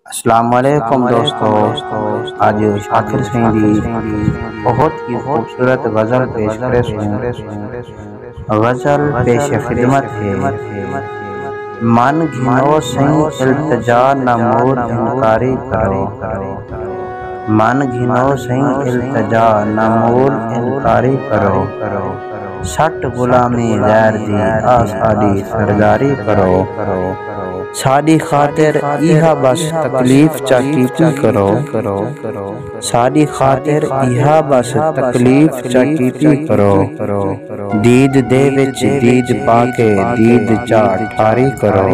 السلام علیکم دوستو، آج شاکر سنگھ دی بہت ہی خوبصورت غزل پیش کرے سوں۔ غزل پیش خدمت ہے۔ من گھنو سنگھ التجا نمور انکاری کرو، من گھنو سنگھ التجا نمور انکاری کرو، سٹ غلامی غیر دی آ ساڈی سرداری کرو، ساڈی خاطر ایہا بس تکلیف چا کیتی کرو، ساڈی خاطر ایہا بس تکلیف چا کیتی کرو، دید دے وچ دید پا کے دید چا ٹھاری کرو،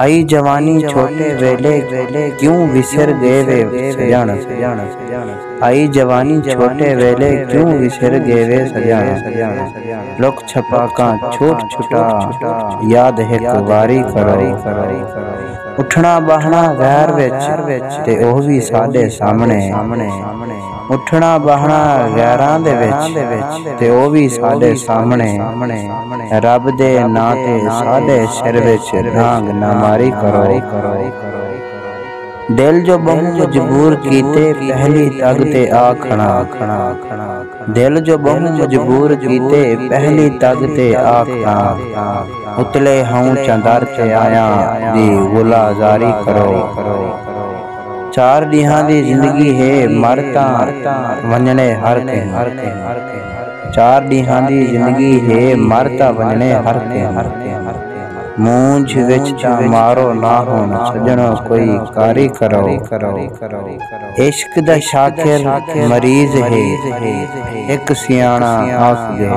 آئی جوانی چھوٹے ویلے کیوں وسر گئے وے سجن، آئی جوانی چھوٹے ویلے کیوں وسر گئے وے سجن، لک چھپاکاں چھوٹ چھٹا یاد ایک واری کرو، اٹھنا بہنا غیر وچ تے اوہ وی ساڈے سامنے، اٹھنا بہنا غیراں دے وچ تے اوہ وی ساڈے سامنے، رب دے ناں تے ساڈے سر وچ ڈانگ نہ ماری کرو، دل جو بہوں مجبور کیتے پہلی تگ تے آ کھڑا، دل جو بہوں مجبور کیتے پہلی تگ تے آ کھڑا، اتلے ہوں چندر تے آیاں دی غلا زاری کرو، چار ڈیہاں دی زندگی ہے مرتاں ونجنے ہر کہیں، چار ڈیہاں دی زندگی ہے مرتاں ونجنے ہر کہیں، مونجھ وچ تاں مارو نہ ہون سجنوں کوئی کاری کرو، عشق دا شاکر مریض ہے ایک سیاںا آکھ دے،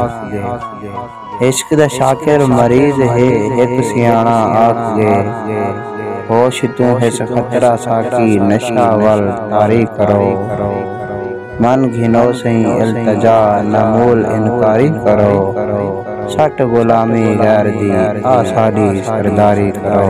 عشق دا شاکر مریض ہے ایک سیاںا آکھ دے، ہوش تو ہے خطرہ ساکی نشہ ول تاری کرو، من گھنو سنگھ التجا نمول انکاری کرو، سٹ غلامی غیر دی آ ساڈی سرداری کرو۔